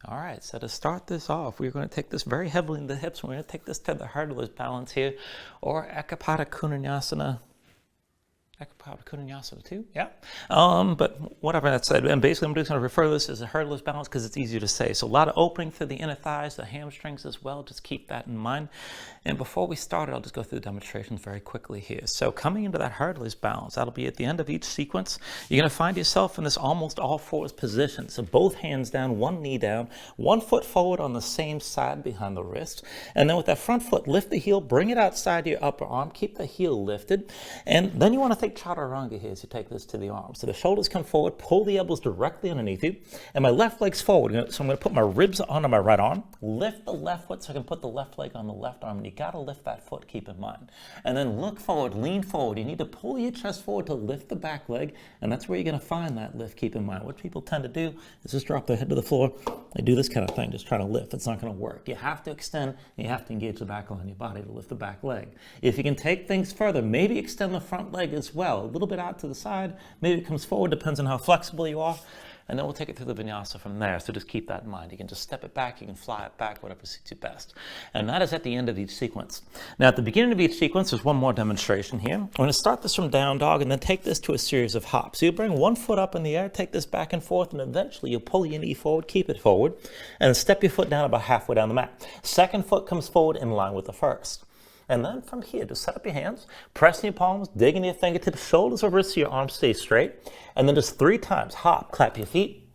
All right, so to start this off, we're going to take this very heavily in the hips. We're going to take this to the hurdler's balance here, or Ekapada Kunanyasana. Ekapada Kunanyasana too, yeah. But whatever that said, and basically I'm just going to refer to this as a hurdler's balance because it's easier to say. So a lot of opening through the inner thighs, the hamstrings as well. Just keep that in mind. And before we start, I'll just go through the demonstrations very quickly here. So coming into that hurdler's balance, that'll be at the end of each sequence. You're going to find yourself in this almost all fours position. So both hands down, one knee down, one foot forward on the same side behind the wrist. And then with that front foot, lift the heel, bring it outside your upper arm, keep the heel lifted. And then you want to think Chaturanga here as you take this to the arms. So the shoulders come forward, pull the elbows directly underneath you, and my left leg's forward. So I'm going to put my ribs onto my right arm, lift the left foot so I can put the left leg on the left arm, and you got to lift that foot, keep in mind. And then look forward, lean forward. You need to pull your chest forward to lift the back leg, and that's where you're going to find that lift, keep in mind. What people tend to do is just drop their head to the floor. They do this kind of thing, just trying to lift. It's not going to work. You have to extend, and you have to engage the back line of your body to lift the back leg. If you can take things further, maybe extend the front leg as well, a little bit out to the side, maybe it comes forward, depends on how flexible you are, and then we'll take it through the vinyasa from there. So just keep that in mind. You can just step it back, you can fly it back, whatever suits you best. And that is at the end of each sequence. Now at the beginning of each sequence, there's one more demonstration here. I'm going to start this from down dog and then take this to a series of hops. So you bring one foot up in the air, take this back and forth, and eventually you'll pull your knee forward, keep it forward, and step your foot down about halfway down the mat. Second foot comes forward in line with the first. And then from here, just set up your hands, press in your palms, dig into your fingertips, shoulders over so your arms stay straight. And then just 3 times, hop, clap your feet,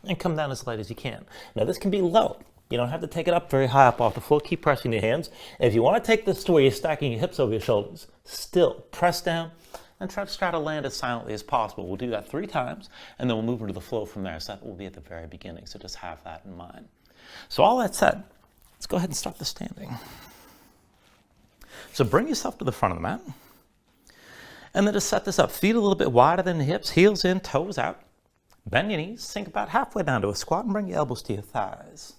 and come down as light as you can. Now this can be low. You don't have to take it up very high up off the floor. Keep pressing your hands. And if you want to take this to where you're stacking your hips over your shoulders, still press down and try to land as silently as possible. We'll do that 3 times, and then we'll move into the flow from there. So that will be at the very beginning. So just have that in mind. So all that said, let's go ahead and start the standing. So bring yourself to the front of the mat, and then just set this up. Feet a little bit wider than the hips, heels in, toes out. Bend your knees, sink about halfway down to a squat, and bring your elbows to your thighs.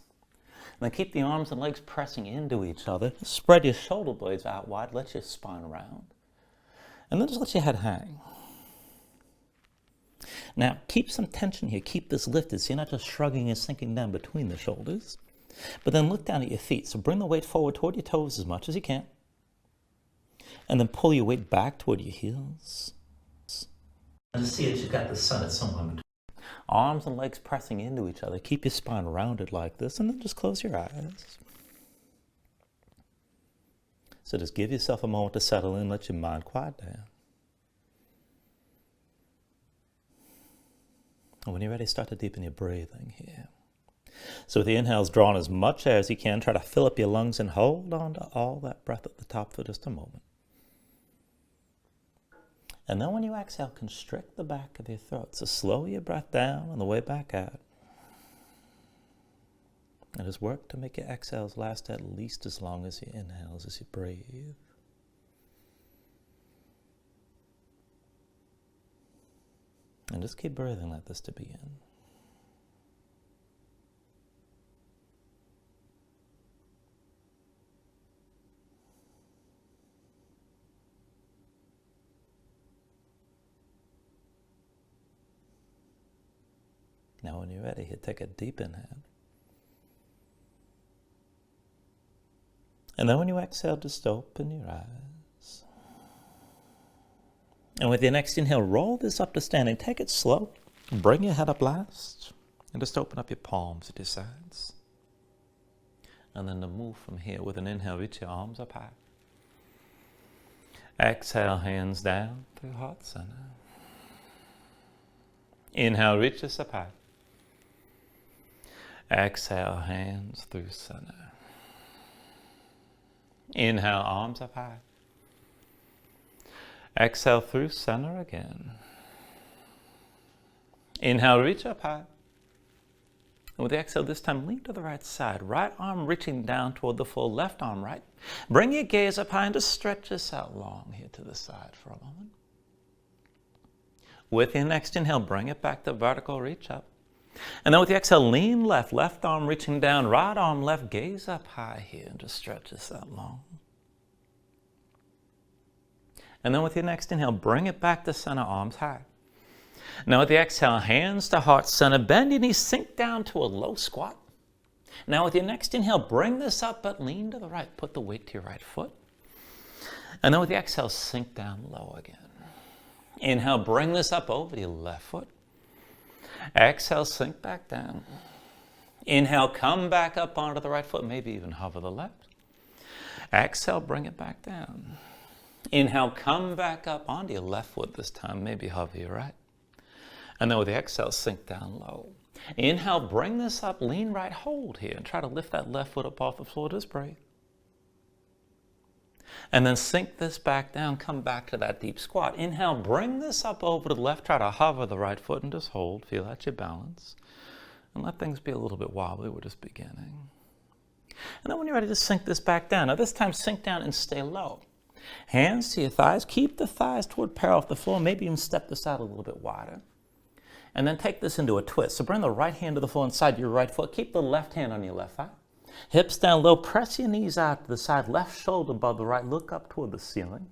And then keep the arms and legs pressing into each other. Spread your shoulder blades out wide, let your spine round. And then just let your head hang. Now, keep some tension here. Keep this lifted so you're not just shrugging and sinking down between the shoulders. But then look down at your feet. So bring the weight forward toward your toes as much as you can. And then pull your weight back toward your heels. And just see that you've got the center somewhere in between. Arms and legs pressing into each other. Keep your spine rounded like this, and then just close your eyes. So just give yourself a moment to settle in, let your mind quiet down. And when you're ready, start to deepen your breathing here. So with the inhales, draw on as much air as you can. Try to fill up your lungs and hold on to all that breath at the top for just a moment. And then when you exhale, constrict the back of your throat. So slow your breath down on the way back out. And just work to make your exhales last at least as long as your inhales as you breathe. And just keep breathing like this to begin. Now when you're ready, you take a deep inhale. And then when you exhale, just open your eyes. And with your next inhale, roll this up to standing. Take it slow. Bring your head up last. And just open up your palms at your sides. And then to move from here, with an inhale, reach your arms up high. Exhale, hands down through heart center. Inhale, reach us up high. Exhale, hands through center. Inhale, arms up high. Exhale through center again. Inhale, reach up high. And with the exhale this time, lean to the right side. Right arm reaching down toward the full, left arm right. Bring your gaze up high and just stretch this out long here to the side for a moment. With your next inhale, bring it back to vertical, reach up. And then with the exhale, lean left, left arm reaching down, right arm left, gaze up high here and just stretch this out long. And then with your next inhale, bring it back to center, arms high. Now with the exhale, hands to heart center, bend your knees, sink down to a low squat. Now with your next inhale, bring this up, but lean to the right. Put the weight to your right foot. And then with the exhale, sink down low again. Inhale, bring this up over to your left foot. Exhale, sink back down. Inhale, come back up onto the right foot, maybe even hover the left. Exhale, bring it back down. Inhale, come back up onto your left foot this time, maybe hover your right. And then with the exhale, sink down low. Inhale, bring this up, lean right, hold here, and try to lift that left foot up off the floor. Just breathe. And then sink this back down, come back to that deep squat. Inhale, bring this up over to the left, try to hover the right foot and just hold. Feel out your balance. And let things be a little bit wobbly. We're just beginning. And then when you're ready, just sink this back down. Now this time, sink down and stay low. Hands to your thighs. Keep the thighs toward parallel off the floor. Maybe even step this out a little bit wider. And then take this into a twist. So bring the right hand to the floor inside your right foot. Keep the left hand on your left thigh. Hips down low. Press your knees out to the side. Left shoulder above the right. Look up toward the ceiling.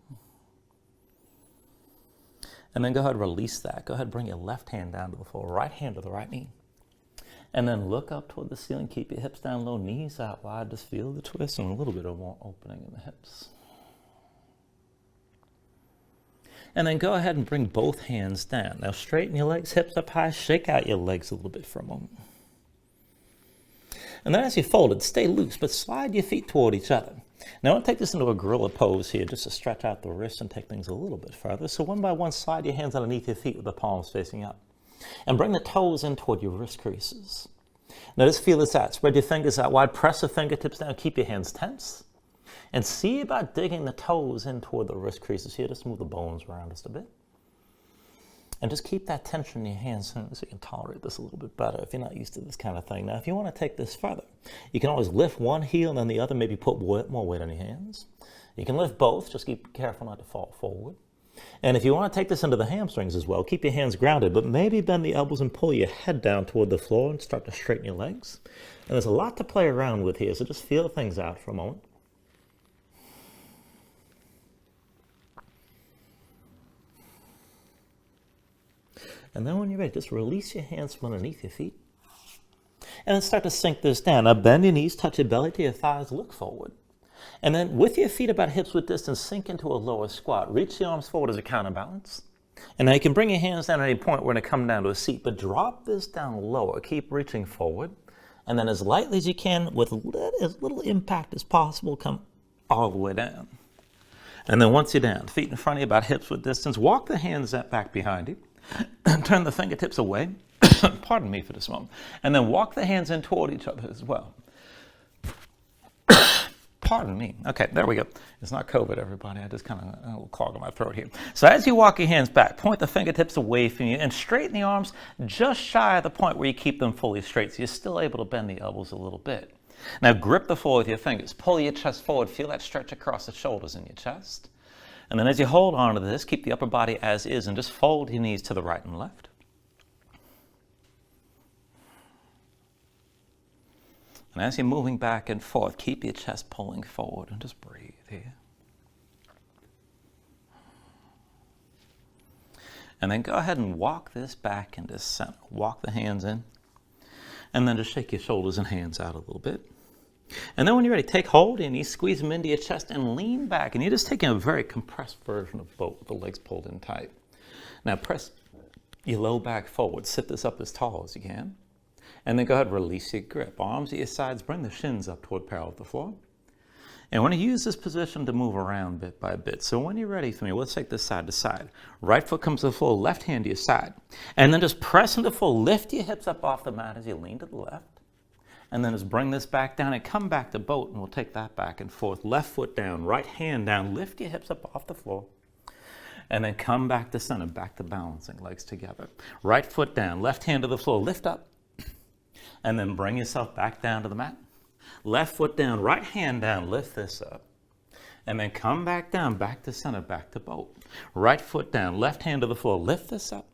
And then go ahead and release that. Go ahead and bring your left hand down to the floor. Right hand to the right knee. And then look up toward the ceiling. Keep your hips down low. Knees out wide. Just feel the twist and a little bit of more opening in the hips. And then go ahead and bring both hands down. Now straighten your legs, hips up high. Shake out your legs a little bit for a moment. And then as you fold it, stay loose, but slide your feet toward each other. Now I want to take this into a gorilla pose here, just to stretch out the wrists and take things a little bit further. So one by one, slide your hands underneath your feet with the palms facing up. And bring the toes in toward your wrist creases. Now just feel this out. Spread your fingers out wide. Press the fingertips down. Keep your hands tense. And see about digging the toes in toward the wrist creases here. Just move the bones around just a bit. And just keep that tension in your hands so you can tolerate this a little bit better if you're not used to this kind of thing. Now, if you want to take this further, you can always lift one heel and then the other, maybe put more weight on your hands. You can lift both. Just keep careful not to fall forward. And if you want to take this into the hamstrings as well, keep your hands grounded, but maybe bend the elbows and pull your head down toward the floor and start to straighten your legs. And there's a lot to play around with here, so just feel things out for a moment. And then when you're ready, just release your hands from underneath your feet. And then start to sink this down. Now bend your knees, touch your belly to your thighs, look forward. And then with your feet about hips width distance, sink into a lower squat. Reach the arms forward as a counterbalance. And now you can bring your hands down at any point. We're going to come down to a seat, but drop this down lower. Keep reaching forward. And then as lightly as you can, with as little impact as possible, come all the way down. And then once you're down, feet in front of you about hips width distance, walk the hands back behind you. Turn the fingertips away. Pardon me for this moment. And then walk the hands in toward each other as well. Pardon me. Okay, there we go. It's not COVID, everybody. I just kind of a little clog in my throat here. So as you walk your hands back, point the fingertips away from you and straighten the arms just shy of the point where you keep them fully straight. So you're still able to bend the elbows a little bit. Now grip the floor with your fingers. Pull your chest forward. Feel that stretch across the shoulders in your chest. And then as you hold on to this, keep the upper body as is and just fold your knees to the right and left. And as you're moving back and forth, keep your chest pulling forward and just breathe here. And then go ahead and walk this back into center. Walk the hands in. And then just shake your shoulders and hands out a little bit. And then when you're ready, take hold of your knees, squeeze them into your chest and lean back. And you're just taking a very compressed version of both with the legs pulled in tight. Now press your low back forward. Sit this up as tall as you can. And then go ahead and release your grip. Arms at your sides, bring the shins up toward parallel with the floor. And we're going to use this position to move around bit by bit. So when you're ready for me, let's take this side to side. Right foot comes to the floor, left hand to your side. And then just press into full, lift your hips up off the mat as you lean to the left. And then just bring this back down and come back to boat, and we'll take that back and forth. Left foot down, right hand down, lift your hips up off the floor. And then come back to center, back to balancing, legs together. Right foot down, left hand to the floor, lift up. And then bring yourself back down to the mat. Left foot down, right hand down, lift this up. And then come back down, back to center, back to boat. Right foot down, left hand to the floor, lift this up.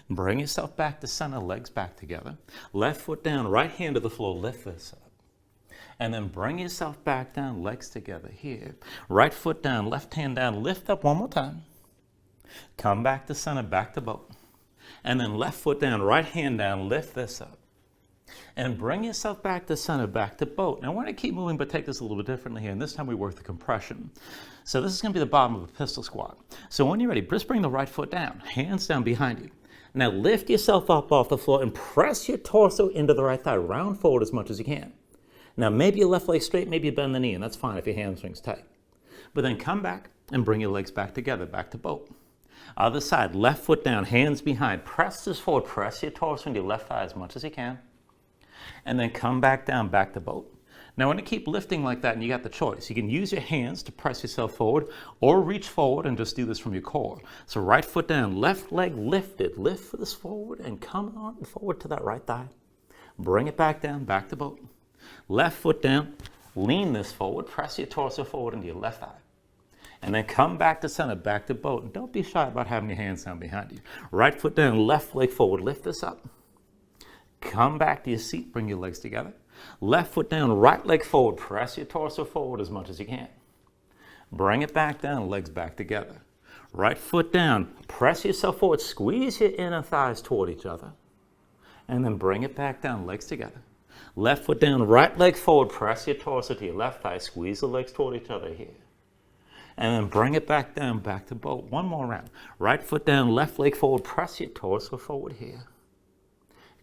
Bring yourself back to center, legs back together. Left foot down, right hand to the floor, lift this up. And then bring yourself back down, legs together here. Right foot down, left hand down, lift up one more time. Come back to center, back to boat. And then left foot down, right hand down, lift this up. And bring yourself back to center, back to boat. Now we're going to keep moving, but take this a little bit differently here. And this time we work the compression. So this is going to be the bottom of a pistol squat. So when you're ready, just bring the right foot down, hands down behind you. Now lift yourself up off the floor and press your torso into the right thigh. Round forward as much as you can. Now maybe your left leg straight, maybe you bend the knee, and that's fine if your hamstring's tight. But then come back and bring your legs back together, back to boat. Other side, left foot down, hands behind. Press this forward, press your torso into your left thigh as much as you can. And then come back down, back to boat. Now, when you keep lifting like that, and you got the choice, you can use your hands to press yourself forward or reach forward and just do this from your core. So right foot down, left leg lifted. Lift this forward and come on forward to that right thigh. Bring it back down, back to boat. Left foot down, lean this forward, press your torso forward into your left thigh. And then come back to center, back to boat. And don't be shy about having your hands down behind you. Right foot down, left leg forward, lift this up. Come back to your seat, bring your legs together. Left foot down, right leg forward, press your torso forward as much as you can. Bring it back down, legs back together. Right foot down, press yourself forward, squeeze your inner thighs toward each other. And then bring it back down, legs together. Left foot down, right leg forward, press your torso to your left thigh, squeeze the legs toward each other here. And then bring it back down, back to boat. One more round. Right foot down, left leg forward, press your torso forward here.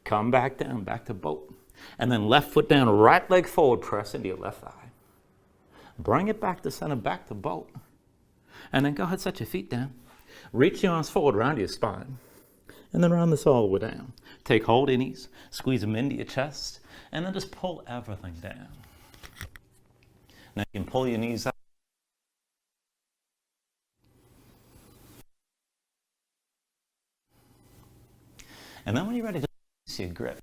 Come back down, back to boat. And then left foot down, right leg forward, press into your left thigh. Bring it back to center, back to boat. And then go ahead, set your feet down. Reach your arms forward around your spine. And then round this all the way down. Take hold of your knees, squeeze them into your chest, and then just pull everything down. Now you can pull your knees up. And then when you're ready to see your grip.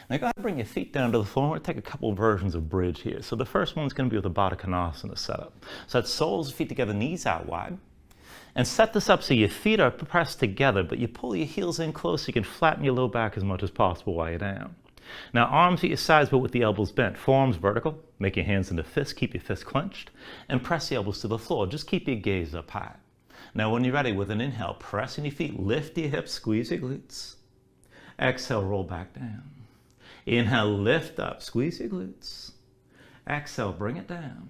Now go ahead and bring your feet down to the floor. We're going to take a couple of versions of bridge here. So the first one's going to be with a Baddha Konasana setup. So that's soles of feet together, knees out wide. And set this up so your feet are pressed together, but you pull your heels in close so you can flatten your low back as much as possible while you're down. Now arms at your sides but with the elbows bent. Forearms vertical. Make your hands into fists. Keep your fists clenched. And press the elbows to the floor. Just keep your gaze up high. Now when you're ready, with an inhale, pressing your feet, lift your hips, squeeze your glutes. Exhale, roll back down. Inhale, lift up, squeeze your glutes. Exhale, bring it down.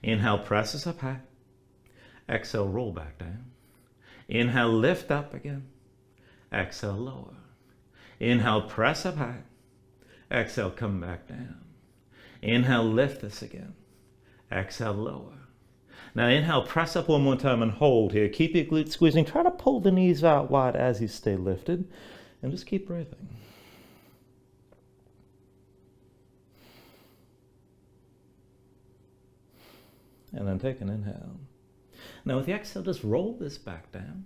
Inhale, press us up high. Exhale, roll back down. Inhale, lift up again. Exhale, lower. Inhale, press up high. Exhale, come back down. Inhale, lift this again. Exhale, lower. Now inhale, press up one more time and hold here. Keep your glutes squeezing. Try to pull the knees out wide as you stay lifted. And just keep breathing. And then take an inhale. Now with the exhale, just roll this back down.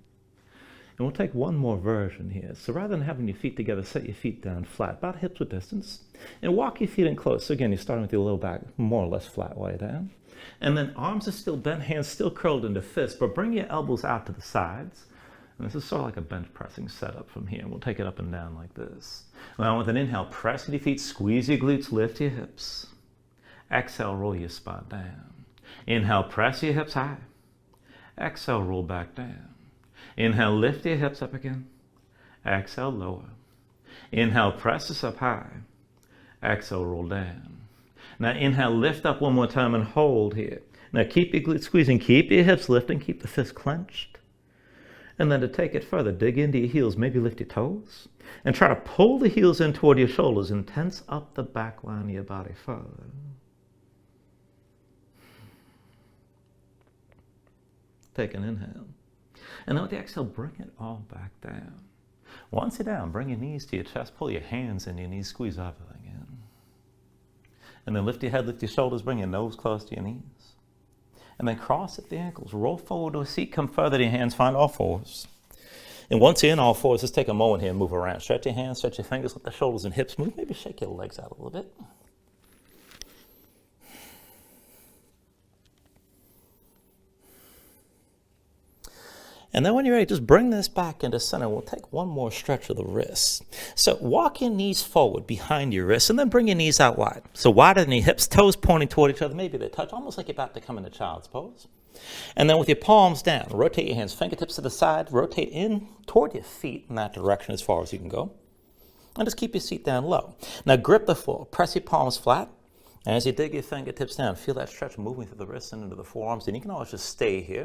And we'll take one more version here. So rather than having your feet together, set your feet down flat, about hips width distance. And walk your feet in close. So again, you're starting with your low back more or less flat while you're down. And then arms are still bent, hands still curled into fists, but bring your elbows out to the sides. And this is sort of like a bench pressing setup from here. We'll take it up and down like this. Now with an inhale, press your feet, squeeze your glutes, lift your hips. Exhale, roll your spine down. Inhale, press your hips high. Exhale, roll back down. Inhale, lift your hips up again. Exhale, lower. Inhale, press this up high. Exhale, roll down. Now inhale, lift up one more time and hold here. Now keep your glutes squeezing, keep your hips lifting, keep the fists clenched. And then to take it further, dig into your heels, maybe lift your toes. And try to pull the heels in toward your shoulders and tense up the back line of your body further. Take an inhale. And then with the exhale, bring it all back down. Once you're down, bring your knees to your chest, pull your hands in your knees, squeeze everything in. And then lift your head, lift your shoulders, bring your nose close to your knees. And then cross at the ankles, roll forward to a seat, come further to your hands, find all fours. And once you're in all fours, just take a moment here and move around. Stretch your hands, stretch your fingers, let the shoulders and hips move. Maybe shake your legs out a little bit. And then when you're ready, just bring this back into center. We'll take one more stretch of the wrists. So walk your knees forward behind your wrists and then bring your knees out wide. So wider than your hips, toes pointing toward each other. Maybe they touch, almost like you're about to come into child's pose. And then with your palms down, rotate your hands, fingertips to the side, rotate in toward your feet in that direction as far as you can go. And just keep your seat down low. Now grip the floor, press your palms flat. And as you dig your fingertips down, feel that stretch moving through the wrists and into the forearms. And you can always just stay here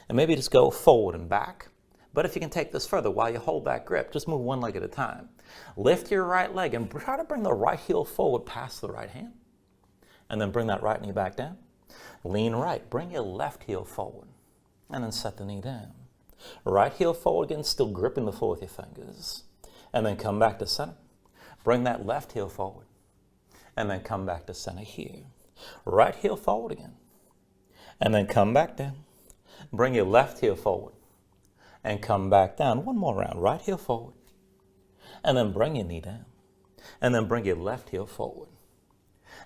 and maybe just go forward and back. But if you can take this further while you hold that grip, just move one leg at a time. Lift your right leg and try to bring the right heel forward past the right hand. And then bring that right knee back down. Lean right, bring your left heel forward. And then set the knee down. Right heel forward again, still gripping the floor with your fingers. And then come back to center. Bring that left heel forward. And then come back to center here. Right heel forward again. And then come back down. Bring your left heel forward. And come back down. One more round. Right heel forward. And then bring your knee down. And then bring your left heel forward.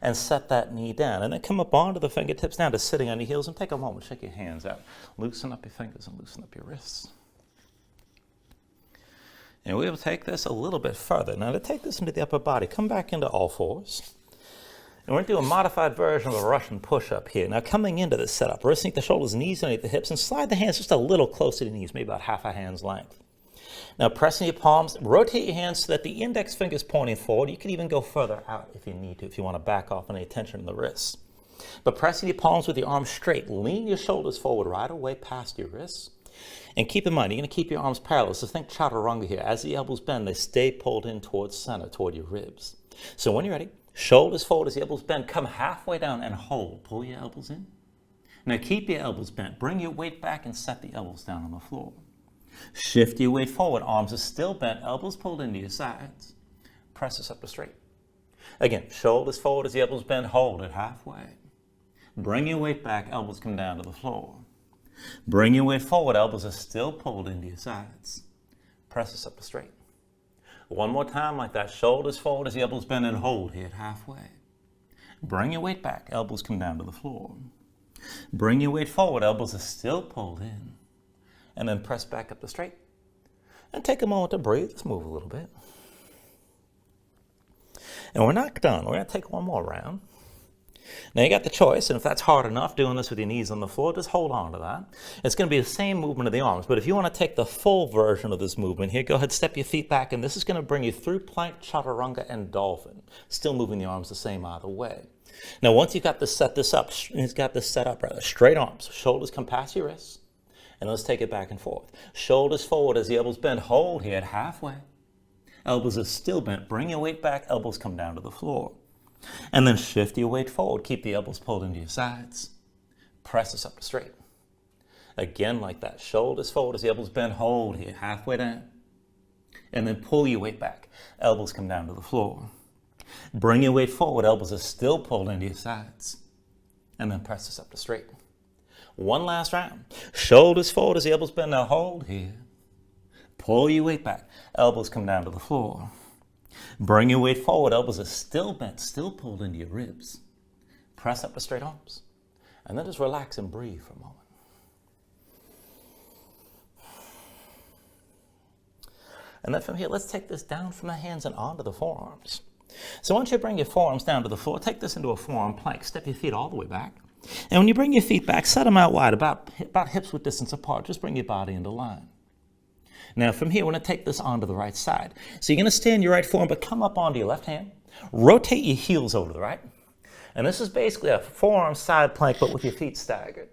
And set that knee down. And then come up onto the fingertips down to sitting on your heels. And take a moment. Shake your hands out. Loosen up your fingers and loosen up your wrists. And we will take this a little bit further. Now to take this into the upper body, come back into all fours. And we're going to do a modified version of a Russian push-up here. Now coming into this setup, wrists underneath the shoulders, knees underneath the hips, and slide the hands just a little closer to the knees, maybe about half a hand's length. Now pressing your palms, rotate your hands so that the index finger is pointing forward. You can even go further out if you need to, if you want to back off any tension in the wrists. But pressing your palms with your arms straight, lean your shoulders forward right away past your wrists. And keep in mind, you're going to keep your arms parallel. So think Chaturanga here. As the elbows bend, they stay pulled in towards center, toward your ribs. So when you're ready, shoulders forward as the elbows bend. Come halfway down and hold. Pull your elbows in. Now keep your elbows bent. Bring your weight back and set the elbows down on the floor. Shift your weight forward. Arms are still bent. Elbows pulled into your sides. Press this up to straight. Again, shoulders forward as the elbows bend. Hold it halfway. Bring your weight back. Elbows come down to the floor. Bring your weight forward. Elbows are still pulled into your sides. Press this up to straight. One more time like that. Shoulders forward as the elbows bend and hold here at halfway. Bring your weight back. Elbows come down to the floor. Bring your weight forward. Elbows are still pulled in. And then press back up to straight. And take a moment to breathe. Let's move a little bit. And we're not done. We're going to take one more round. Now you got the choice, and if that's hard enough, doing this with your knees on the floor, just hold on to that. It's going to be the same movement of the arms, but if you want to take the full version of this movement here, go ahead, step your feet back, and this is going to bring you through plank, chaturanga, and dolphin. Still moving the arms the same either way. Now once you've got this set up, straight arms, shoulders come past your wrists, and let's take it back and forth. Shoulders forward as the elbows bend, hold here at halfway. Elbows are still bent, bring your weight back, elbows come down to the floor. And then shift your weight forward. Keep the elbows pulled into your sides. Press this up to straight. Again like that. Shoulders forward as the elbows bend. Hold here, halfway down. And then pull your weight back. Elbows come down to the floor. Bring your weight forward. Elbows are still pulled into your sides. And then press this up to straight. One last round. Shoulders forward as the elbows bend. Now hold here. Pull your weight back. Elbows come down to the floor. Bring your weight forward. Elbows are still bent, still pulled into your ribs. Press up to straight arms. And then just relax and breathe for a moment. And then from here, let's take this down from the hands and onto the forearms. So once you bring your forearms down to the floor, take this into a forearm plank. Step your feet all the way back. And when you bring your feet back, set them out wide, about hips width distance apart. Just bring your body into line. Now from here, we're going to take this onto the right side. So you're going to stay in your right forearm, but come up onto your left hand. Rotate your heels over to the right. And this is basically a forearm side plank, but with your feet staggered.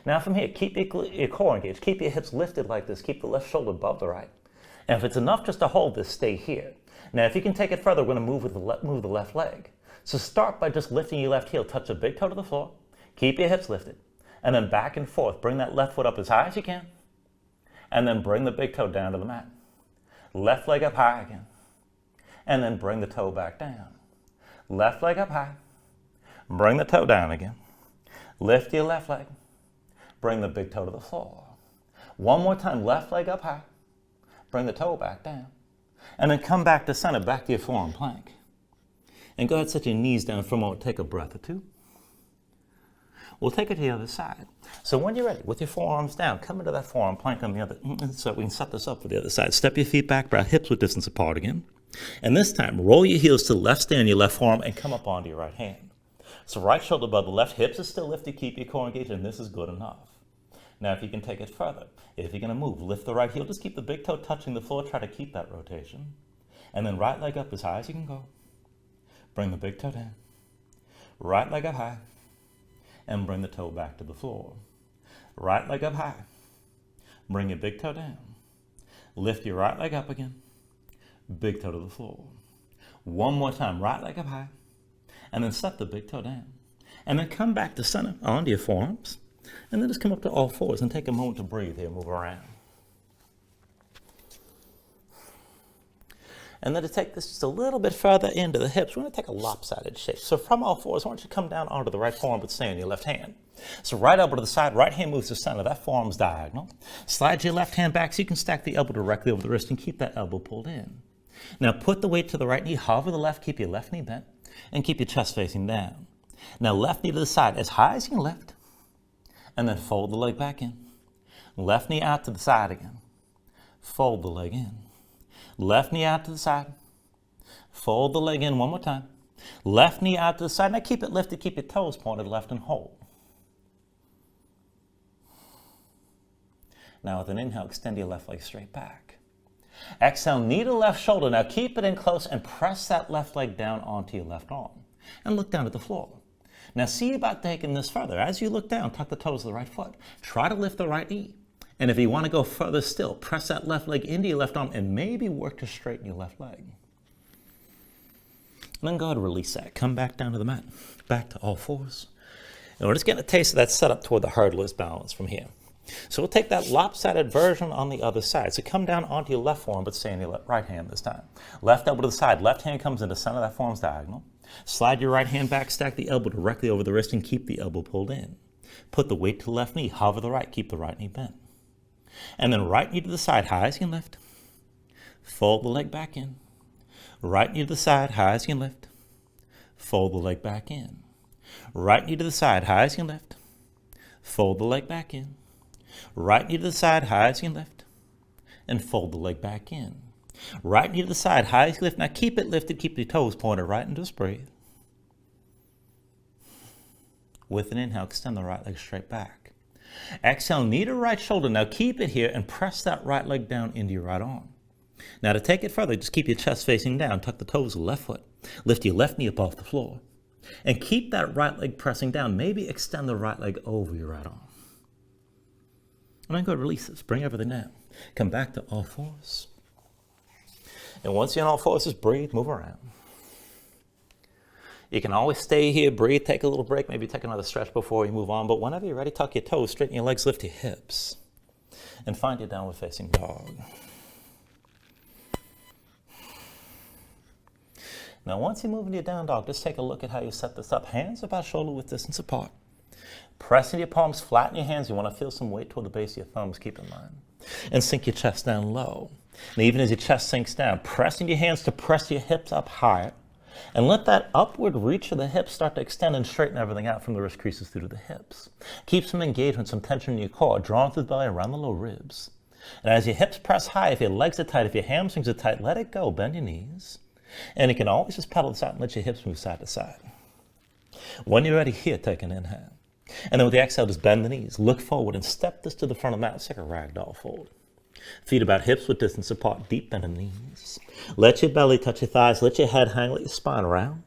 Now from here, keep your core engaged. Keep your hips lifted like this. Keep the left shoulder above the right. And if it's enough just to hold this, stay here. Now if you can take it further, we're going to move the left leg. So start by just lifting your left heel. Touch the big toe to the floor. Keep your hips lifted. And then back and forth. Bring that left foot up as high as you can. And then bring the big toe down to the mat. Left leg up high again. And then bring the toe back down. Left leg up high. Bring the toe down again. Lift your left leg. Bring the big toe to the floor. One more time. Left leg up high. Bring the toe back down. And then come back to center, back to your forearm plank. And go ahead and set your knees down for a moment. Take a breath or two. We'll take it to the other side. So when you're ready, with your forearms down, come into that forearm plank on the other, so we can set this up for the other side. Step your feet back, bring hips width distance apart again. And this time, roll your heels to the left, stay on your left forearm, and come up onto your right hand. So right shoulder above the left, hips are still lifted, keep your core engaged, and this is good enough. Now, if you can take it further, if you're going to move, lift the right heel, just keep the big toe touching the floor, try to keep that rotation. And then right leg up as high as you can go. Bring the big toe down. Right leg up high. And bring the toe back to the floor. Right leg up high. Bring your big toe down. Lift your right leg up again. Big toe to the floor. One more time, right leg up high. And then set the big toe down. And then come back to center onto your forearms. And then just come up to all fours and take a moment to breathe here, move around. And then to take this just a little bit further into the hips, we're going to take a lopsided shape. So from all fours, I want you to come down onto the right forearm, but stay on your left hand. So right elbow to the side, right hand moves to center. That forearm's diagonal. Slide your left hand back so you can stack the elbow directly over the wrist and keep that elbow pulled in. Now put the weight to the right knee, hover the left, keep your left knee bent, and keep your chest facing down. Now left knee to the side as high as you can lift, and then fold the leg back in. Left knee out to the side again. Fold the leg in. Left knee out to the side. Fold the leg in one more time. Left knee out to the side. Now keep it lifted, keep your toes pointed left and hold. Now with an inhale, extend your left leg straight back. Exhale, knee to left shoulder. Now keep it in close and press that left leg down onto your left arm. And look down at the floor. Now see about taking this further. As you look down, tuck the toes of the right foot. Try to lift the right knee. And if you want to go further still, press that left leg into your left arm and maybe work to straighten your left leg. And then go ahead and release that. Come back down to the mat. Back to all fours. And we're just getting a taste of that setup toward the hurdler's balance from here. So we'll take that lopsided version on the other side. So come down onto your left forearm, but stay on your right hand this time. Left elbow to the side. Left hand comes into center. That forearm's diagonal. Slide your right hand back, stack the elbow directly over the wrist and keep the elbow pulled in. Put the weight to the left knee. Hover the right. Keep the right knee bent. And then right knee to the side, high as you can lift. Fold the leg back in. Right knee to the side, high as you can lift. Fold the leg back in. Right knee to the side, high as you can lift. Fold the leg back in. Right knee to the side, high as you can lift. And fold the leg back in. Right knee to the side, high as you can lift. Now keep it lifted, keep your toes pointed right, and just breathe. With an inhale, extend the right leg straight back. Exhale, knee to right shoulder. Now keep it here and press that right leg down into your right arm. Now to take it further, just keep your chest facing down. Tuck the toes of the left foot. Lift your left knee up off the floor. And keep that right leg pressing down. Maybe extend the right leg over your right arm. And then go ahead and release this. Bring everything down. Come back to all fours. And once you're on all fours, just breathe, move around. You can always stay here, breathe, take a little break, maybe take another stretch before you move on. But whenever you're ready, tuck your toes, straighten your legs, lift your hips, and find your downward facing dog. Now, once you move into your down dog, just take a look at how you set this up. Hands about shoulder width distance apart. Pressing your palms, flatten your hands. You want to feel some weight toward the base of your thumbs, keep in mind. And sink your chest down low. And even as your chest sinks down, pressing your hands to press your hips up higher. And let that upward reach of the hips start to extend and straighten everything out from the wrist creases through to the hips. Keep some engagement, some tension in your core, drawing through the belly around the low ribs. And as your hips press high, if your legs are tight, if your hamstrings are tight, let it go, bend your knees. And you can always just pedal this out and let your hips move side to side. When you're ready here, take an inhale. And then with the exhale, just bend the knees, look forward and step this to the front of the mat. It's like a ragdoll fold. Feet about hips width distance apart, deep bend in the knees. Let your belly touch your thighs, let your head hang, let your spine round.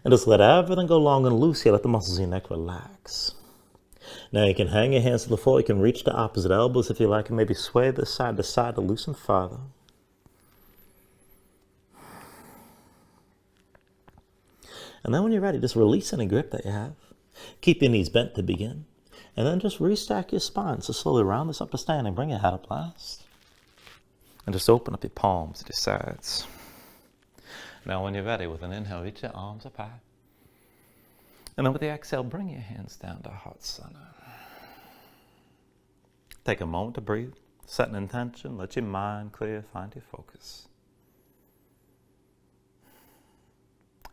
And just let everything go long and loose here, let the muscles of your neck relax. Now you can hang your hands to the floor, you can reach to opposite elbows if you like, and maybe sway this side to side to loosen farther. And then when you're ready, just release any grip that you have. Keep your knees bent to begin. And then just restack your spine. So slowly round this up to standing. Bring your head up last. And just open up your palms at your sides. Now when you're ready, with an inhale, reach your arms up high. And then with the exhale, bring your hands down to heart center. Take a moment to breathe. Set an intention. Let your mind clear. Find your focus.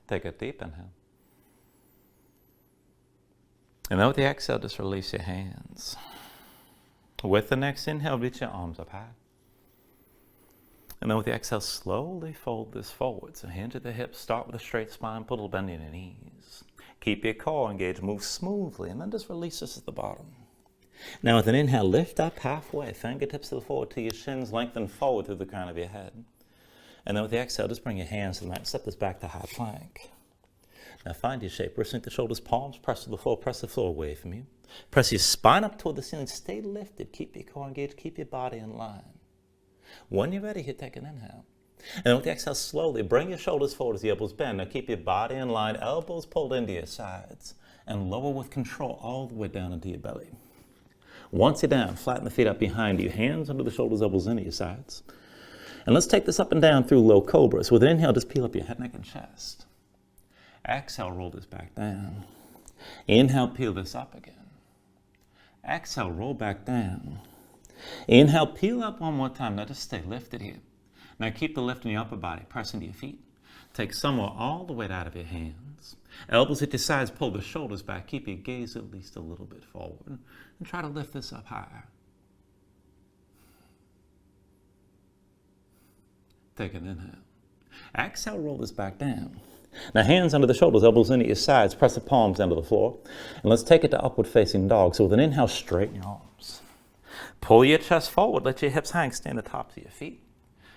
Take a deep inhale. And then with the exhale, just release your hands. With the next inhale, reach your arms up high. And then with the exhale, slowly fold this forward. So hinge at the hips, start with a straight spine, put a little bend in your knees. Keep your core engaged, move smoothly, and then just release this at the bottom. Now with an inhale, lift up halfway, fingertips to the forward to your shins, lengthen forward through the crown of your head. And then with the exhale, just bring your hands to the mat, step this back to high plank. Now find your shape, wrist the shoulders, palms, press to the floor, press the floor away from you. Press your spine up toward the ceiling, stay lifted, keep your core engaged, keep your body in line. When you're ready, you take an inhale. And then with the exhale, slowly bring your shoulders forward as the elbows bend. Now keep your body in line, elbows pulled into your sides, and lower with control all the way down into your belly. Once you're down, flatten the feet up behind you, hands under the shoulders, elbows into your sides. And let's take this up and down through low cobras. With an inhale, just peel up your head, neck, and chest. Exhale, roll this back down. Inhale, peel this up again. Exhale, roll back down. Inhale, peel up one more time. Now just stay lifted here. Now keep the lift in your upper body. Press into your feet. Take some or all the weight out of your hands. Elbows at your sides, pull the shoulders back. Keep your gaze at least a little bit forward. And try to lift this up higher. Take an inhale. Exhale, roll this back down. Now hands under the shoulders, elbows into your sides, press the palms down to the floor. And let's take it to upward facing dog. So with an inhale, straighten your arms. Pull your chest forward, let your hips hang, stand the tops of your feet.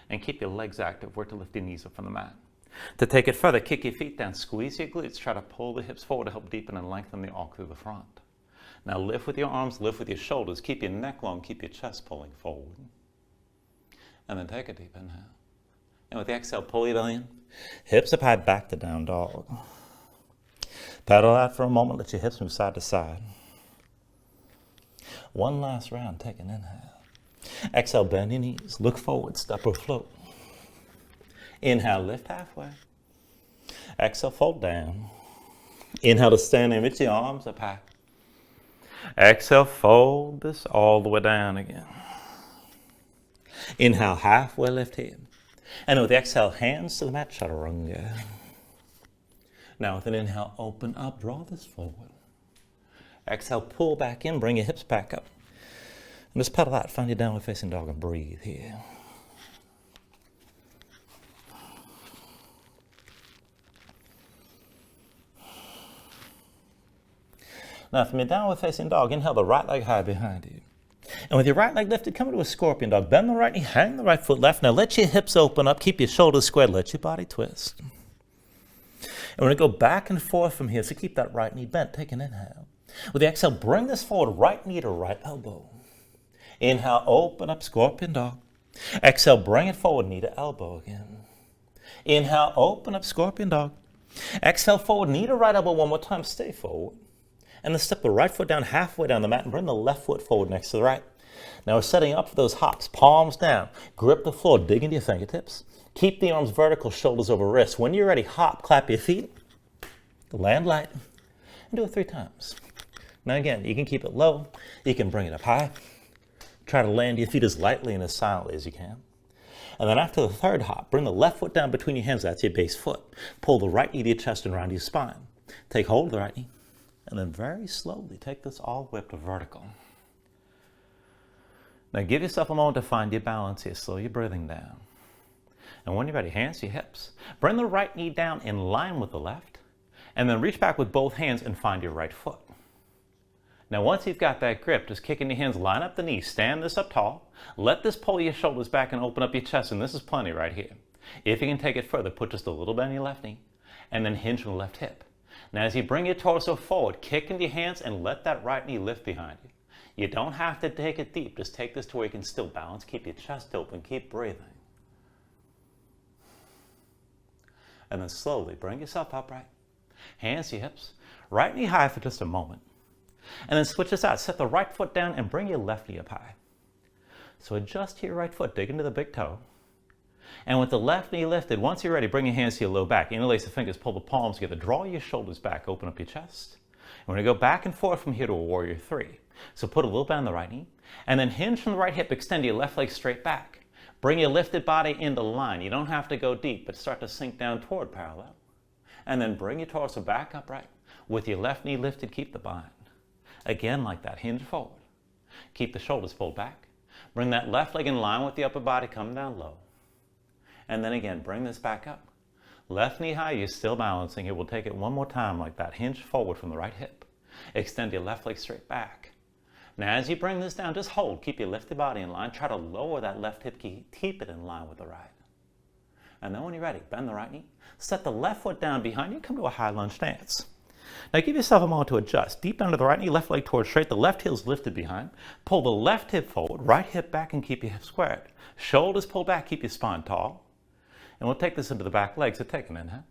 And keep your legs active, work to lift your knees up from the mat. To take it further, kick your feet down, squeeze your glutes, try to pull the hips forward to help deepen and lengthen the arc through the front. Now lift with your arms, lift with your shoulders, keep your neck long, keep your chest pulling forward. And then take a deep inhale. And with the exhale, pull your belly in. Hips up high, back to down dog. Pedal out for a moment, let your hips move side to side. One last round, take an inhale. Exhale, bend your knees, look forward, step or float. Inhale, lift halfway. Exhale, fold down. Inhale to stand and reach your arms up high. Exhale, fold this all the way down again. Inhale, halfway lift here. And with the exhale, hands to the mat, Chaturanga. Now with an inhale, open up, draw this forward. Exhale, pull back in, bring your hips back up. And just pedal out, find your downward facing dog and breathe here. Now from your downward facing dog, inhale the right leg high behind you. And with your right leg lifted, come into a scorpion dog. Bend the right knee, hang the right foot left. Now let your hips open up, keep your shoulders squared, let your body twist. And we're going to go back and forth from here, so keep that right knee bent. Take an inhale. With the exhale, bring this forward, right knee to right elbow. Inhale, open up, scorpion dog. Exhale, bring it forward, knee to elbow again. Inhale, open up, scorpion dog. Exhale, forward, knee to right elbow one more time, stay forward. And then step the right foot down halfway down the mat and bring the left foot forward next to the right. Now we're setting up for those hops, palms down. Grip the floor, dig into your fingertips. Keep the arms vertical, shoulders over wrists. When you're ready, hop, clap your feet, land light, and do it 3 times. Now again, you can keep it low, you can bring it up high. Try to land your feet as lightly and as silently as you can. And then after the 3rd hop, bring the left foot down between your hands, that's your base foot. Pull the right knee to your chest and around your spine. Take hold of the right knee. And then very slowly take this all the way up to vertical. Now give yourself a moment to find your balance here. Slow your breathing down. And when you're ready, hands to your hips. Bring the right knee down in line with the left. And then reach back with both hands and find your right foot. Now once you've got that grip, just kick in your hands, line up the knees, stand this up tall. Let this pull your shoulders back and open up your chest. And this is plenty right here. If you can take it further, put just a little bit on your left knee. And then hinge from the left hip. Now as you bring your torso forward, kick into your hands and let that right knee lift behind you. You don't have to take it deep. Just take this to where you can still balance. Keep your chest open. Keep breathing. And then slowly bring yourself upright. Hands to your hips. Right knee high for just a moment. And then switch this out. Set the right foot down and bring your left knee up high. So adjust to your right foot. Dig into the big toe. And with the left knee lifted, once you're ready, bring your hands to your low back. Interlace the fingers, pull the palms together. Draw your shoulders back. Open up your chest. And we're going to go back and forth from here to a warrior 3. So put a little bit on the right knee. And then hinge from the right hip. Extend your left leg straight back. Bring your lifted body into line. You don't have to go deep, but start to sink down toward parallel. And then bring your torso back upright. With your left knee lifted, keep the bind. Again, like that, hinge forward. Keep the shoulders pulled back. Bring that left leg in line with the upper body, come down low. And then again, bring this back up. Left knee high, you're still balancing it. We'll take it one more time like that. Hinge forward from the right hip. Extend your left leg straight back. Now as you bring this down, just hold. Keep your lifted body in line. Try to lower that left hip, keep it in line with the right. And then when you're ready, bend the right knee. Set the left foot down behind you. Come to a high lunge stance. Now give yourself a moment to adjust. Deep under the right knee, left leg towards straight. The left heel is lifted behind. Pull the left hip forward, right hip back, and keep your hips squared. Shoulders pull back, keep your spine tall. And we'll take this into the back leg, so take an inhale.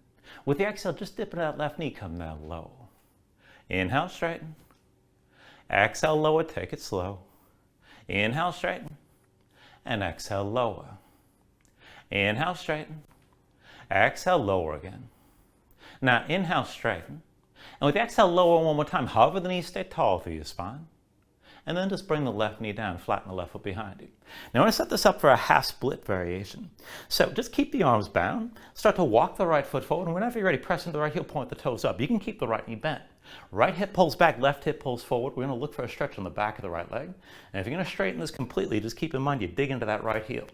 With the exhale, just dip into that left knee, come down low. Inhale, straighten. Exhale, lower, take it slow. Inhale, straighten. And exhale, lower. Inhale, straighten. Exhale, lower again. Now inhale, straighten. And with the exhale, lower one more time. Hover the knees, stay tall through your spine. And then just bring the left knee down, flatten the left foot behind you. Now I want to set this up for a half split variation. So just keep the arms bound. Start to walk the right foot forward. And whenever you're ready, press into the right heel, point the toes up. You can keep the right knee bent. Right hip pulls back, left hip pulls forward. We're going to look for a stretch on the back of the right leg. And if you're going to straighten this completely, just keep in mind you dig into that right heel.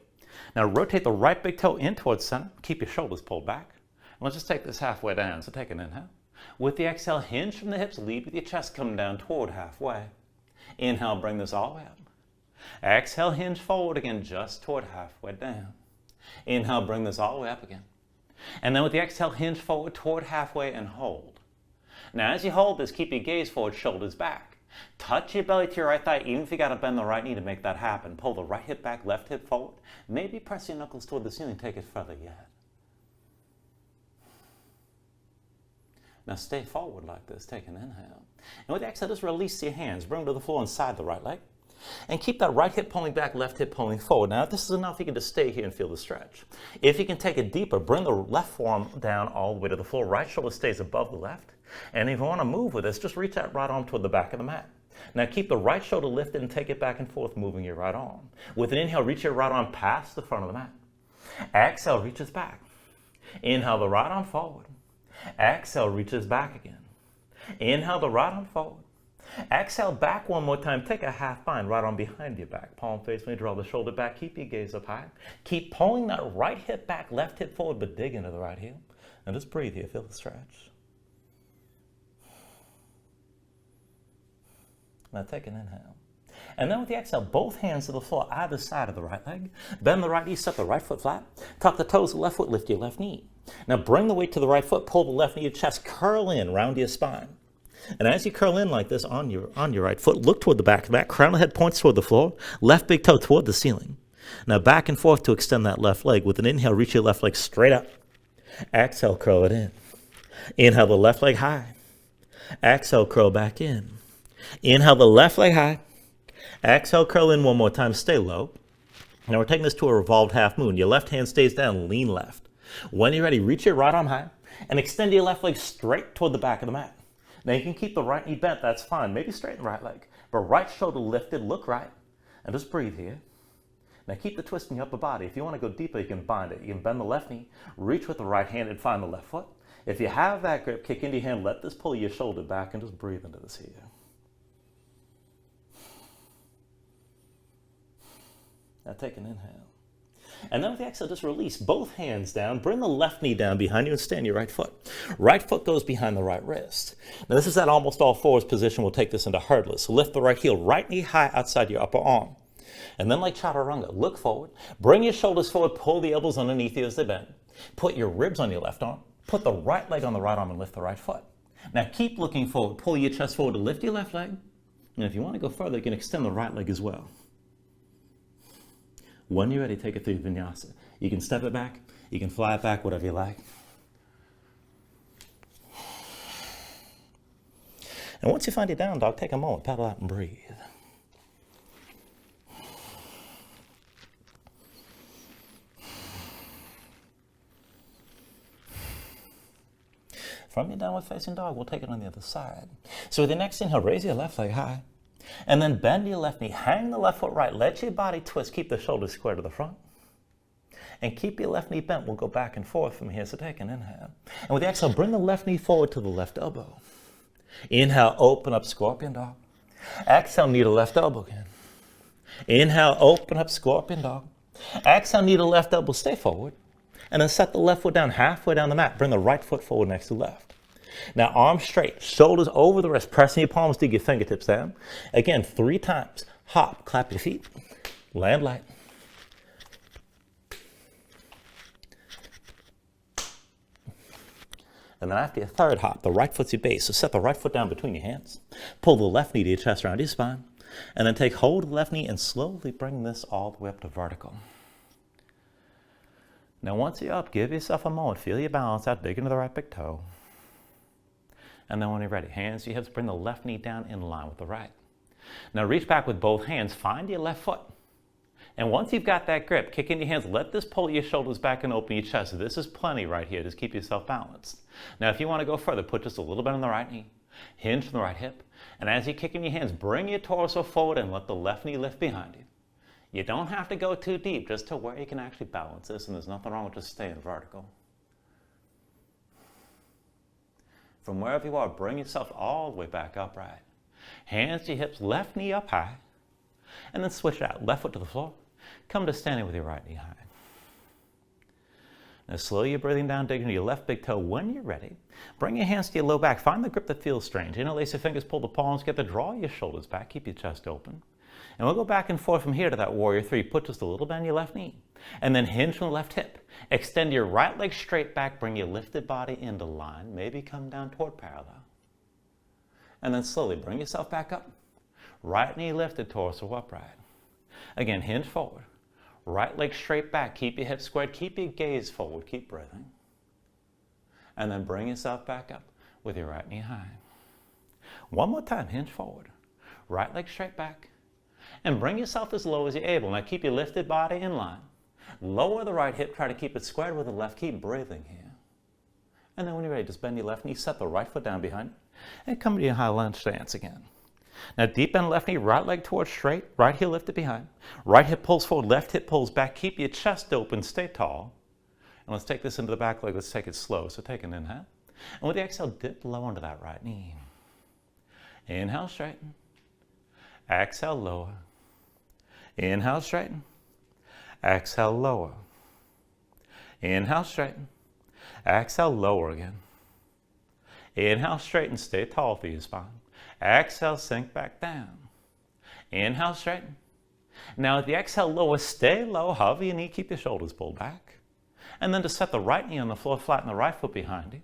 Now rotate the right big toe in towards center. Keep your shoulders pulled back. And let's just take this halfway down. So take an inhale. With the exhale, hinge from the hips, lead with your chest, come down toward halfway. Inhale, bring this all the way up. Exhale, hinge forward again, just toward halfway down. Inhale, bring this all the way up again. And then with the exhale, hinge forward toward halfway and hold. Now as you hold this, keep your gaze forward, shoulders back. Touch your belly to your right thigh, even if you got to bend the right knee to make that happen. Pull the right hip back, left hip forward. Maybe press your knuckles toward the ceiling, take it further yet. Now stay forward like this, take an inhale. And with the exhale, just release your hands, bring them to the floor inside the right leg. And keep that right hip pulling back, left hip pulling forward. Now if this is enough, you can just stay here and feel the stretch. If you can take it deeper, bring the left forearm down all the way to the floor. Right shoulder stays above the left. And if you want to move with this, just reach that right arm toward the back of the mat. Now keep the right shoulder lifted and take it back and forth, moving your right arm. With an inhale, reach your right arm past the front of the mat. Exhale, reaches back. Inhale the right arm forward. Exhale, reaches back again. Inhale the right arm forward. Exhale, back one more time. Take a half bind, right arm behind your back. Palm face when you draw the shoulder back. Keep your gaze up high. Keep pulling that right hip back, left hip forward, but dig into the right heel. And just breathe here. Feel the stretch. Now take an inhale. And then with the exhale, both hands to the floor, either side of the right leg. Bend the right knee, set the right foot flat. Tuck the toes of the left foot, lift your left knee. Now bring the weight to the right foot, pull the left knee to your chest, curl in, round your spine. And as you curl in like this on your right foot, look toward the back of the mat. Crown of the head points toward the floor, left big toe toward the ceiling. Now back and forth to extend that left leg. With an inhale, reach your left leg straight up. Exhale, curl it in. Inhale the left leg high. Exhale, curl back in. Inhale the left leg high. Exhale, curl in one more time, stay low. Now we're taking this to a revolved half moon. Your left hand stays down, lean left. When you're ready, reach your right arm high and extend your left leg straight toward the back of the mat. Now you can keep the right knee bent, that's fine. Maybe straighten the right leg, but right shoulder lifted, look right, and just breathe here. Now keep the twist in your upper body. If you want to go deeper, you can bind it. You can bend the left knee, reach with the right hand and find the left foot. If you have that grip, kick into your hand, let this pull your shoulder back and just breathe into this here. Now take an inhale. And then with the exhale, just release both hands down. Bring the left knee down behind you and stand your right foot. Right foot goes behind the right wrist. Now this is that almost all fours position. We'll take this into hurdless. So lift the right heel, right knee high outside your upper arm. And then like Chaturanga, look forward. Bring your shoulders forward, pull the elbows underneath you as they bend. Put your ribs on your left arm. Put the right leg on the right arm and lift the right foot. Now keep looking forward. Pull your chest forward to lift your left leg. And if you want to go further, you can extend the right leg as well. When you're ready, take it through Vinyasa. You can step it back, you can fly it back, whatever you like. And once you find your down dog, take a moment, paddle out and breathe. From your downward facing dog, we'll take it on the other side. So with your next inhale, raise your left leg high. And then bend your left knee, hang the left foot right, let your body twist, keep the shoulders square to the front. And keep your left knee bent, we'll go back and forth from here, so take an inhale. And with the exhale, bring the left knee forward to the left elbow. Inhale, open up, scorpion dog. Exhale, knee to left elbow again. Inhale, open up, scorpion dog. Exhale, knee to left elbow, stay forward. And then set the left foot down halfway down the mat, bring the right foot forward next to left. Now, arms straight, shoulders over the wrist, pressing your palms, dig your fingertips down. Again, 3 times. Hop, clap your feet, land light. And then after your third hop, the right foot's your base. So set the right foot down between your hands. Pull the left knee to your chest around your spine. And then take hold of the left knee and slowly bring this all the way up to vertical. Now once you're up, give yourself a moment. Feel your balance out, dig into the right big toe. And then when you're ready, hands to your hips, bring the left knee down in line with the right. Now reach back with both hands, find your left foot. And once you've got that grip, kick in your hands, let this pull your shoulders back and open your chest. This is plenty right here, just keep yourself balanced. Now if you want to go further, put just a little bit on the right knee, hinge from the right hip, and as you kick in your hands, bring your torso forward and let the left knee lift behind you. You don't have to go too deep, just to where you can actually balance this, and there's nothing wrong with just staying vertical. From wherever you are, bring yourself all the way back upright. Hands to your hips, left knee up high, and then switch out. Left foot to the floor. Come to standing with your right knee high. Now slow your breathing down, dig into your left big toe. When you're ready, bring your hands to your low back. Find the grip that feels strange. Interlace your fingers, pull the palms together, draw your shoulders back, keep your chest open. And we'll go back and forth from here to that warrior 3. Put just a little bend your left knee. And then hinge from the left hip. Extend your right leg straight back, bring your lifted body into line. Maybe come down toward parallel. And then slowly bring yourself back up. Right knee lifted, torso upright. Again, hinge forward. Right leg straight back. Keep your hips squared. Keep your gaze forward. Keep breathing. And then bring yourself back up with your right knee high. One more time. Hinge forward. Right leg straight back. And bring yourself as low as you're able. Now keep your lifted body in line. Lower the right hip. Try to keep it squared with the left. Keep breathing here. And then when you're ready, just bend your left knee. Set the right foot down behind it. And come to your high lunge stance again. Now deep bend left knee, right leg towards straight, right heel lifted behind. Right hip pulls forward, left hip pulls back. Keep your chest open, stay tall. And let's take this into the back leg. Let's take it slow. So take an inhale. And with the exhale, dip low into that right knee. Inhale, straighten. Exhale, lower. Inhale, straighten. Exhale, lower. Inhale, straighten. Exhale, lower again. Inhale, straighten, stay tall through your spine. Exhale, sink back down. Inhale, straighten. Now with the exhale, lower, stay low, however you need, keep your shoulders pulled back. And then to set the right knee on the floor, flatten the right foot behind you.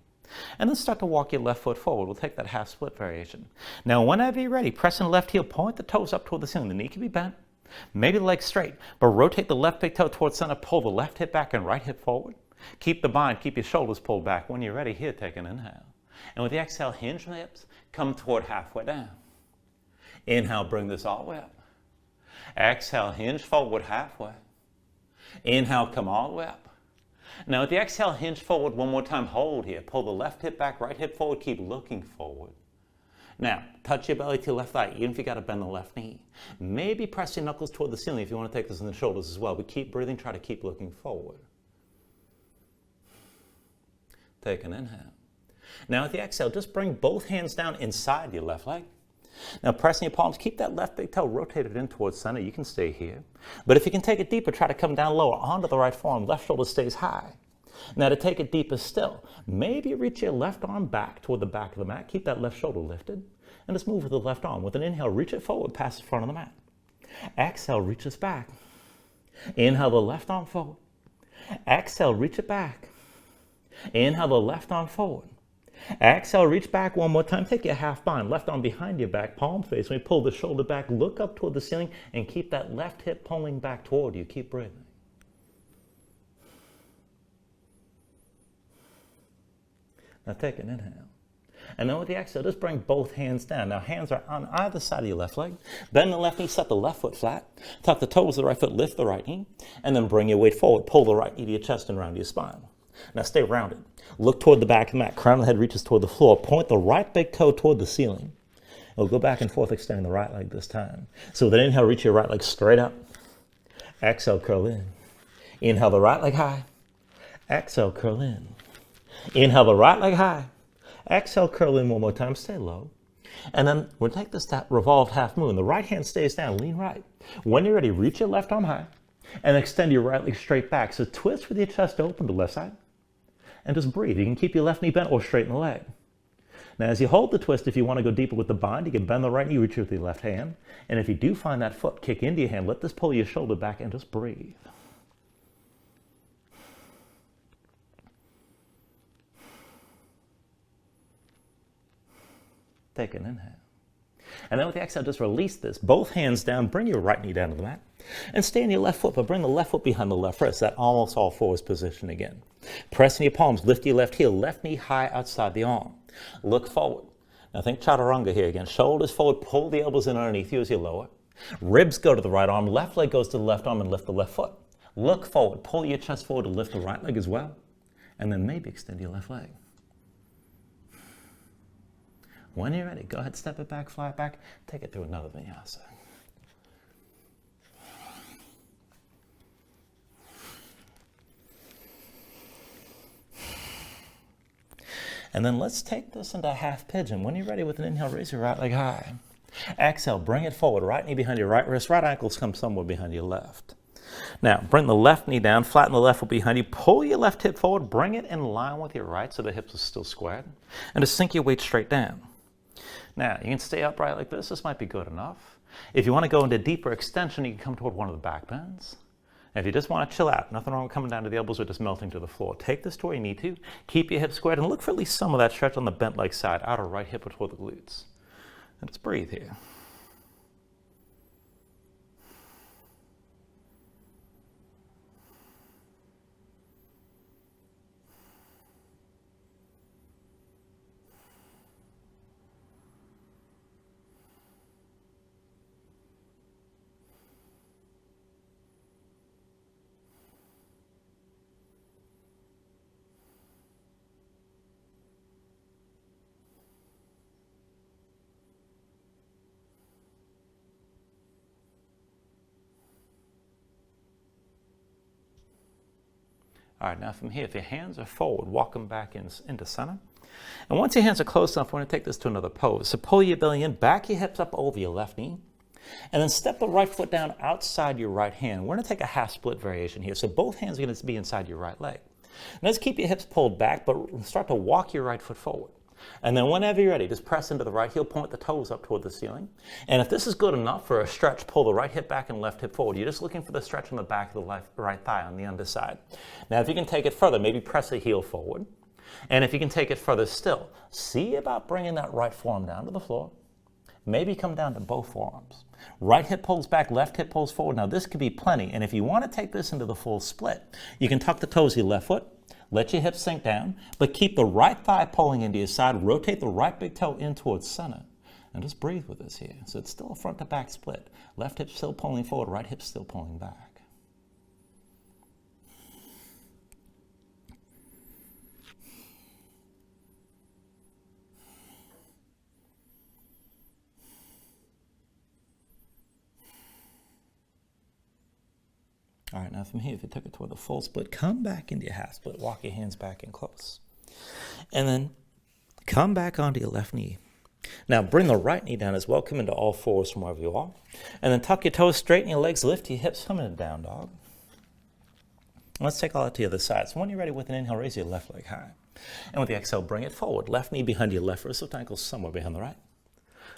And then start to walk your left foot forward. We'll take that half split variation. Now whenever you're ready, press in the left heel, point the toes up toward the ceiling. The knee can be bent, maybe the leg straight, but rotate the left big toe towards center, pull the left hip back and right hip forward. Keep the bind, keep your shoulders pulled back. When you're ready, here, take an inhale. And with the exhale, hinge from the hips, come toward halfway down. Inhale, bring this all the way up. Exhale, hinge forward halfway. Inhale, come all the way up. Now with the exhale, hinge forward one more time. Hold here. Pull the left hip back, right hip forward. Keep looking forward. Now, touch your belly to your left thigh, even if you got to bend the left knee. Maybe press your knuckles toward the ceiling if you want to take this in the shoulders as well. But keep breathing. Try to keep looking forward. Take an inhale. Now with the exhale, just bring both hands down inside your left leg. Now pressing your palms, keep that left big toe rotated in towards center. You can stay here. But if you can take it deeper, try to come down lower onto the right forearm. Left shoulder stays high. Now to take it deeper still, maybe reach your left arm back toward the back of the mat. Keep that left shoulder lifted. And just move with the left arm. With an inhale, reach it forward past the front of the mat. Exhale, reach this back. Inhale the left arm forward. Exhale, reach it back. Inhale the left arm forward. Exhale, reach back one more time. Take your half bind. Left arm behind your back, palm face. When you pull the shoulder back, look up toward the ceiling and keep that left hip pulling back toward you. Keep breathing. Now take an inhale. And then with the exhale, just bring both hands down. Now hands are on either side of your left leg. Bend the left knee, set the left foot flat. Tuck the toes of the right foot, lift the right knee. And then bring your weight forward. Pull the right knee to your chest and round your spine. Now stay rounded. Look toward the back of the mat. Crown of the head reaches toward the floor. Point the right big toe toward the ceiling. We'll go back and forth, extending the right leg this time. So with an inhale, reach your right leg straight up. Exhale, curl in. Inhale the right leg high. Exhale, curl in. Inhale the right leg high. Exhale, curl in one more time. Stay low. And then we'll take this revolved half moon. The right hand stays down. Lean right. When you're ready, reach your left arm high. And extend your right leg straight back. So twist with your chest open to the left side. And just breathe. You can keep your left knee bent or straighten the leg. Now, as you hold the twist, if you want to go deeper with the bind, you can bend the right knee, reach with your left hand. And if you do find that foot kick into your hand, let this pull your shoulder back and just breathe. Take an inhale. And then with the exhale, just release this. Both hands down, bring your right knee down to the mat. And stay on your left foot, but bring the left foot behind the left wrist. That almost all fours position again. Pressing your palms, lift your left heel, left knee high outside the arm. Look forward. Now think Chaturanga here again. Shoulders forward, pull the elbows in underneath you as you lower. Ribs go to the right arm, left leg goes to the left arm and lift the left foot. Look forward, pull your chest forward to lift the right leg as well. And then maybe extend your left leg. When you're ready, go ahead, step it back, fly it back, take it through another Vinyasa. And then let's take this into half pigeon. When you're ready with an inhale, raise your right leg high. Exhale, bring it forward, right knee behind your right wrist, right ankles come somewhere behind your left. Now, bring the left knee down, flatten the left foot behind you, pull your left hip forward, bring it in line with your right so the hips are still squared, and just sink your weight straight down. Now, you can stay upright like this. This might be good enough. If you want to go into deeper extension, you can come toward one of the back bends. And if you just want to chill out, nothing wrong with coming down to the elbows or just melting to the floor. Take this to where you need to. Keep your hips squared and look for at least some of that stretch on the bent leg side, outer right hip or toward the glutes. And just breathe here. All right, now from here, if your hands are forward, walk them back into center. And once your hands are close enough, we're going to take this to another pose. So pull your belly in, back your hips up over your left knee, and then step the right foot down outside your right hand. We're going to take a half split variation here. So both hands are going to be inside your right leg. Now just keep your hips pulled back, but start to walk your right foot forward. And then whenever you're ready, just press into the right heel, point the toes up toward the ceiling. And if this is good enough for a stretch, pull the right hip back and left hip forward. You're just looking for the stretch on the back of the right thigh on the underside. Now if you can take it further, maybe press a heel forward. And if you can take it further still, see about bringing that right forearm down to the floor. Maybe come down to both forearms. Right hip pulls back, left hip pulls forward. Now this could be plenty. And if you want to take this into the full split, you can tuck the toes of your left foot. Let your hips sink down, but keep the right thigh pulling into your side. Rotate the right big toe in towards center. And just breathe with this here. So it's still a front to back split. Left hip still pulling forward, right hip still pulling back. All right, now from here, if you took it toward the full split, come back into your half split. Walk your hands back in close. And then come back onto your left knee. Now bring the right knee down as well. Come into all fours from wherever you are. And then tuck your toes, straighten your legs, lift your hips, come into down dog. Let's take all that to the other side. So when you're ready with an inhale, raise your left leg high. And with the exhale, bring it forward. Left knee behind your left wrist, left ankle somewhere behind the right.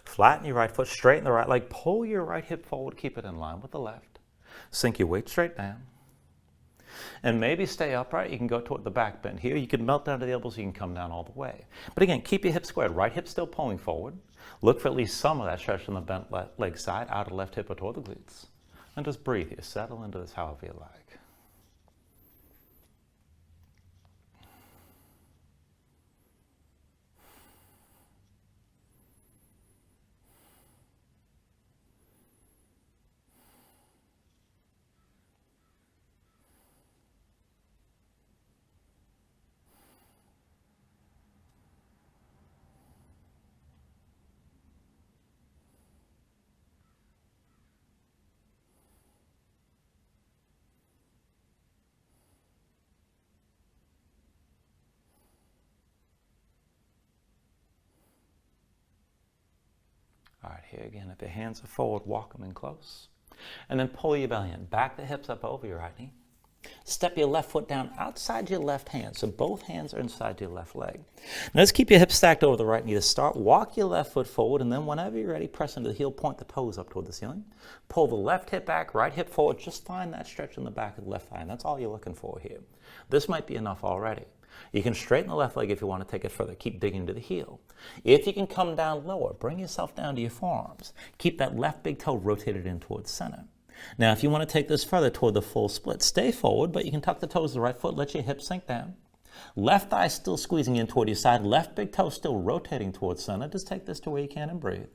Flatten your right foot, straighten the right leg, pull your right hip forward, keep it in line with the left. Sink your weight straight down. And maybe stay upright. You can go toward the back bend here. You can melt down to the elbows. You can come down all the way. But again, keep your hips squared. Right hip still pulling forward. Look for at least some of that stretch on the bent leg side, outer left hip or toward the glutes. And just breathe here. Settle into this however you like. All right, here again, if your hands are forward, walk them in close. And then pull your belly in. Back the hips up over your right knee. Step your left foot down outside your left hand, so both hands are inside your left leg. Now just keep your hips stacked over the right knee to start. Walk your left foot forward, and then whenever you're ready, press into the heel, point the toes up toward the ceiling. Pull the left hip back, right hip forward. Just find that stretch in the back of the left thigh, and that's all you're looking for here. This might be enough already. You can straighten the left leg if you want to take it further. Keep digging to the heel. If you can come down lower, bring yourself down to your forearms. Keep that left big toe rotated in towards center. Now, if you want to take this further toward the full split, stay forward, but you can tuck the toes of the right foot, let your hips sink down. Left thigh still squeezing in toward your side, left big toe still rotating towards center. Just take this to where you can and breathe.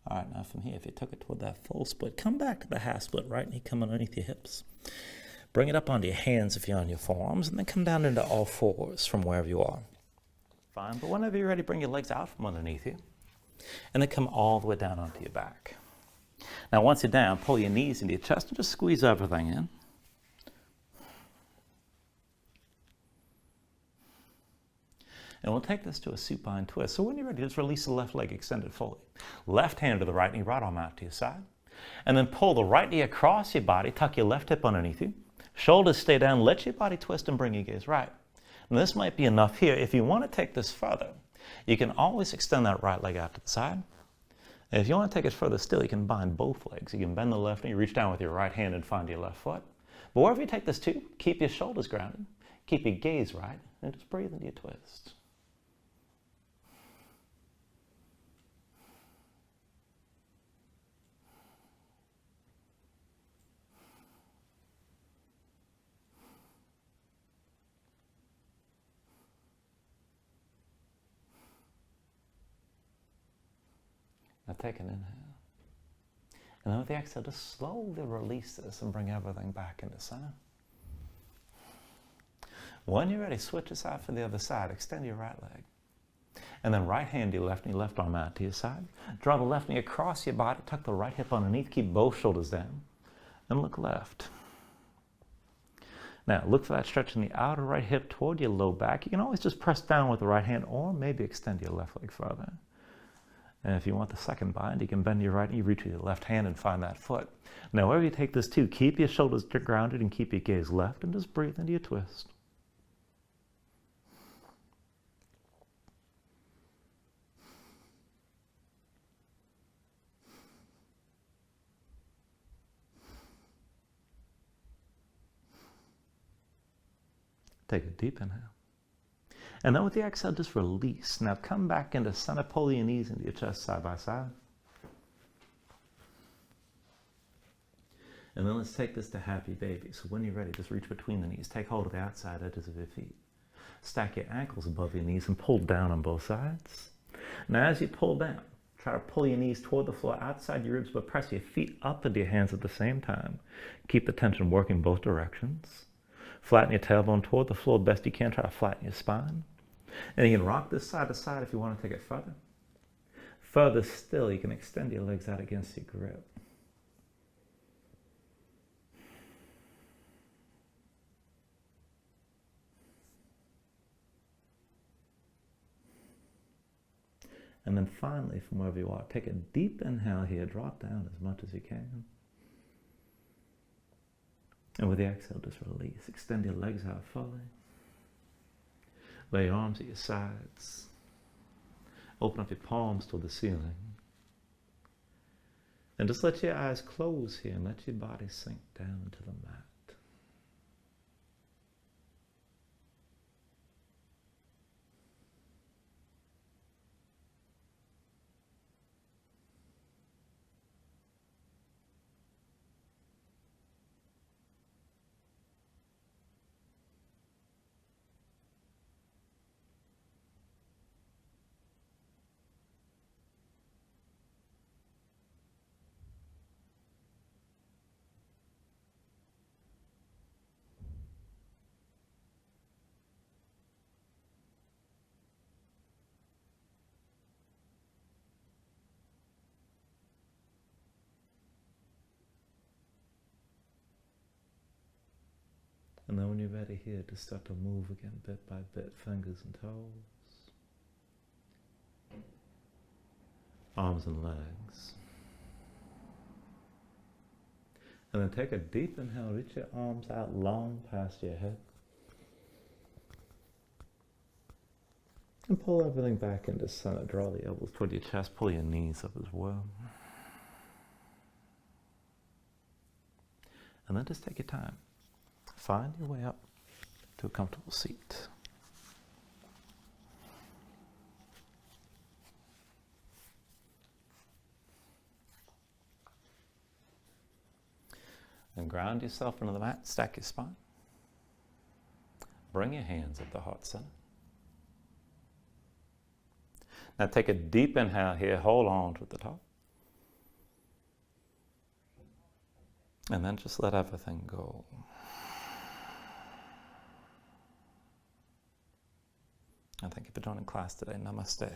All right, now from here, if you took it toward that full split, come back to the half split, right knee come underneath your hips. Bring it up onto your hands if you're on your forearms, and then come down into all fours from wherever you are. Fine, but whenever you're ready, bring your legs out from underneath you, and then come all the way down onto your back. Now, once you're down, pull your knees into your chest and just squeeze everything in. And we'll take this to a supine twist. So when you're ready, just release the left leg extended fully. Left hand to the right knee, right arm out to your side. And then pull the right knee across your body, tuck your left hip underneath you. Shoulders stay down, let your body twist and bring your gaze right. And this might be enough here. If you want to take this further, you can always extend that right leg out to the side. And if you want to take it further still, you can bind both legs. You can bend the left knee, reach down with your right hand and find your left foot. But wherever you take this to, keep your shoulders grounded, keep your gaze right, and just breathe into your twist. Now take an inhale. And then with the exhale, just slowly release this and bring everything back into center. When you're ready, switch aside for the other side. Extend your right leg. And then right hand to your left knee, left arm out to your side. Draw the left knee across your body, tuck the right hip underneath, keep both shoulders down, and look left. Now, look for that stretch in the outer right hip toward your low back. You can always just press down with the right hand or maybe extend your left leg further. And if you want the second bind, you can bend your right knee, reach with your left hand and find that foot. Now, wherever you take this to, keep your shoulders grounded and keep your gaze left and just breathe into your twist. Take a deep inhale. And then with the exhale, just release. Now come back into center, pull your knees into your chest side by side. And then let's take this to happy baby. So when you're ready, just reach between the knees. Take hold of the outside edges of your feet. Stack your ankles above your knees and pull down on both sides. Now as you pull down, try to pull your knees toward the floor outside your ribs, but press your feet up into your hands at the same time. Keep the tension working both directions. Flatten your tailbone toward the floor best you can. Try to flatten your spine. And you can rock this side to side if you want to take it further. Further still, you can extend your legs out against your grip. And then finally, from wherever you are, take a deep inhale here. Drop down as much as you can. And with the exhale, just release. Extend your legs out fully. Lay your arms at your sides. Open up your palms toward the ceiling. And just let your eyes close here and let your body sink down into the mat. And then when you're ready here, just start to move again bit by bit, fingers and toes. Arms and legs. And then take a deep inhale, reach your arms out long past your head. And pull everything back into center. Draw the elbows toward your chest, pull your knees up as well. And then just take your time. Find your way up to a comfortable seat. And ground yourself into the mat, stack your spine. Bring your hands at the heart center. Now take a deep inhale here, hold on to the top. And then just let everything go. And thank you for joining class today. Namaste.